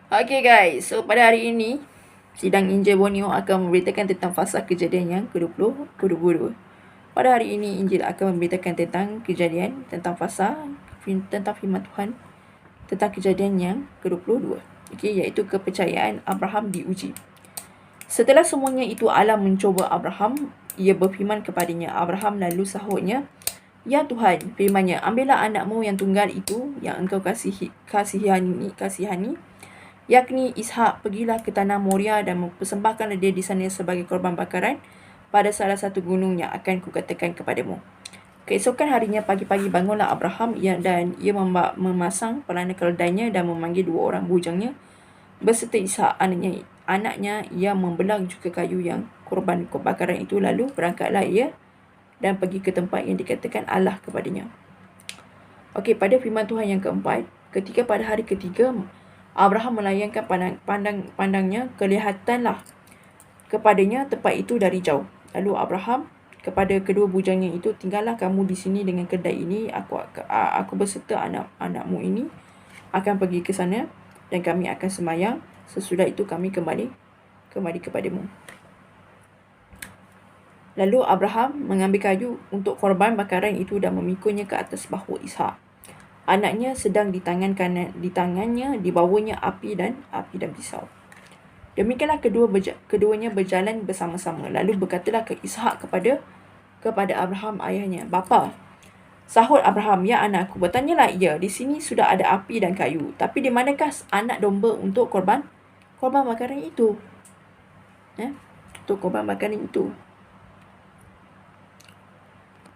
Okay guys, so pada hari ini sidang Injil Borneo akan memberitakan tentang fasa kejadian yang ke-20, ke-22. Pada hari ini Injil akan memberitakan tentang kejadian, tentang fasa, tentang firman Tuhan, tentang kejadian yang ke-22. Okay, iaitu kepercayaan Abraham diuji. Setelah semuanya itu Allah mencoba Abraham, ia berfirman kepadanya, Abraham, lalu sahutnya, ya Tuhan, firman-Nya, ambillah anakmu yang tunggal itu yang engkau kasihani, yakni Ishak, pergilah ke tanah Moria dan mempersembahkanlah dia di sana sebagai korban bakaran pada salah satu gunung yang akan kukatakan kepadamu. Keesokan harinya pagi-pagi bangunlah Abraham dan ia memasang pelana keledainya dan memanggil dua orang bujangnya beserta Ishak anaknya. Ia membelah juga kayu yang korban bakaran itu, lalu berangkatlah ia dan pergi ke tempat yang dikatakan Allah kepadanya. Okey, pada firman Tuhan yang keempat, ketika pada hari ketiga Abraham melayangkan pandangnya, kelihatanlah kepadanya tempat itu dari jauh. Lalu Abraham kepada kedua bujangnya itu, tinggallah kamu di sini dengan kedai ini, aku beserta anak-anakmu ini akan pergi ke sana dan kami akan sembahyang. Sesudah itu kami kembali kepadamu. Lalu Abraham mengambil kayu untuk korban bakaran itu dan memikulnya ke atas bahu Ishak anaknya, sedang di tangannya dibawanya api dan pisau. Demikianlah keduanya berjalan bersama-sama. Lalu berkatalah ke Ishak kepada Abraham ayahnya, Bapa. Sahut Abraham, ya anakku. Bertanyalah ia, di sini sudah ada api dan kayu, tapi di manakah anak domba untuk korban bakaran itu? Untuk korban bakaran itu.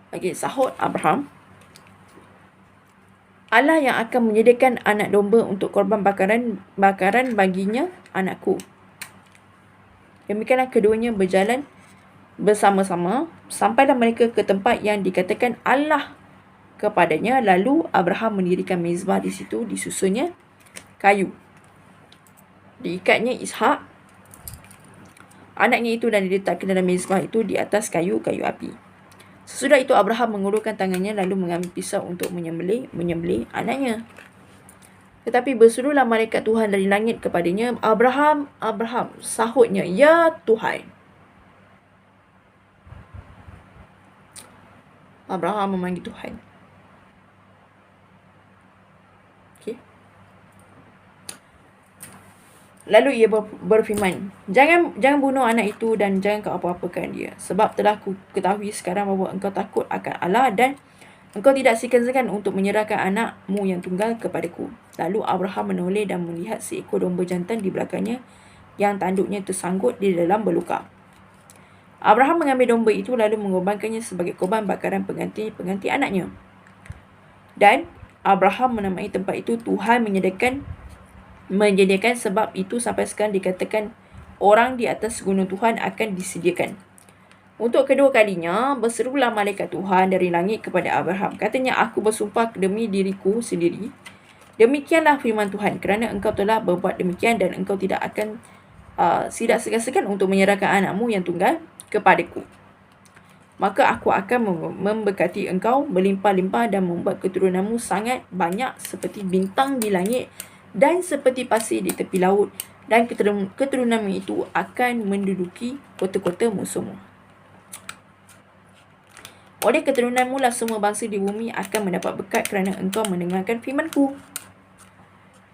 Okey, sahut Abraham, Allah yang akan menyediakan anak domba untuk korban bakaran baginya, anakku. Demikianlah keduanya berjalan bersama-sama sampailah mereka ke tempat yang dikatakan Allah kepadanya. Lalu Abraham mendirikan mezbah di situ, disusunnya kayu. Diikatnya Ishak anaknya itu dan diletakkan dalam mezbah itu di atas kayu api. Sesudah itu Abraham mengulurkan tangannya lalu mengambil pisau untuk menyembelih anaknya. Tetapi berserulah malaikat Tuhan dari langit kepadanya, Abraham, Abraham. Sahutnya, ya Tuhan. Abraham memanggil Tuhan. Okay. Lalu ia berfirman, jangan bunuh anak itu dan jangan kau apa-apakan dia. Sebab telah ku ketahui sekarang bahawa engkau takut akan Allah dan engkau tidak segan-segan untuk menyerahkan anakmu yang tunggal kepadaku. Lalu Abraham menoleh dan melihat seekor domba jantan di belakangnya yang tanduknya tersangkut di dalam beluka. Abraham mengambil domba itu lalu mengorbankannya sebagai korban bakaran pengganti anaknya. Dan Abraham menamai tempat itu Tuhan menyediakan, sebab itu sampai sekarang dikatakan orang di atas gunung Tuhan akan disediakan. Untuk kedua kalinya berserulah malaikat Tuhan dari langit kepada Abraham. Katanya, aku bersumpah demi diriku sendiri, demikianlah firman Tuhan, kerana engkau telah berbuat demikian dan engkau tidak akan tidak segan-segan untuk menyerahkan anakmu yang tunggal kepadaku, maka aku akan memberkati engkau berlimpah-limpah dan membuat keturunanmu sangat banyak seperti bintang di langit dan seperti pasir di tepi laut, dan keturunanmu itu akan menduduki kota-kota musuhmu. Oleh keturunanmu lah semua bangsa di bumi akan mendapat berkat kerana engkau mendengarkan firmanku.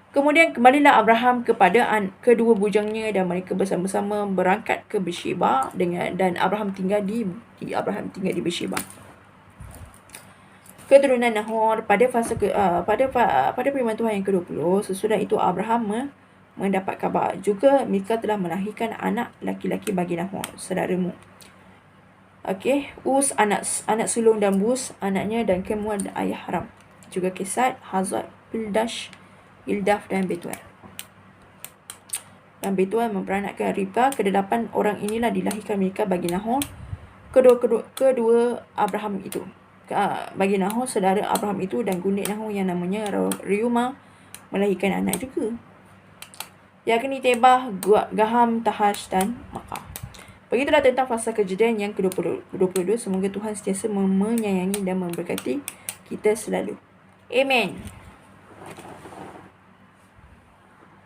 Kemudian kembalilah Abraham kepada kedua bujangnya dan mereka bersama-sama berangkat ke Beersheba dan Abraham tinggal di Beersheba. Keturunan Nahor pada firman Tuhan yang ke-20, sesudah itu Abraham mendapat kabar juga Milka telah melahirkan anak laki-laki bagi Nahor, saudaramu. Okey, Uz anak sulung dan Buz anaknya, dan Kemuel ayah Haram. Juga Kesat, Hazat, Ildaf dan Betuel. Dan Betuel memperanakkan Ribka. Kedelapan orang inilah dilahirkan Milka bagi Nahor, kedua Abraham itu. Bagi Nahor, saudara Abraham itu, dan gundik Nahor yang namanya Reumah melahirkan anak juga, yakni Tebah, Gaham, Tahash dan Makkah. Begitulah tentang fasa kejadian yang ke-22. Semoga Tuhan sentiasa menyayangi dan memberkati kita selalu. Amen.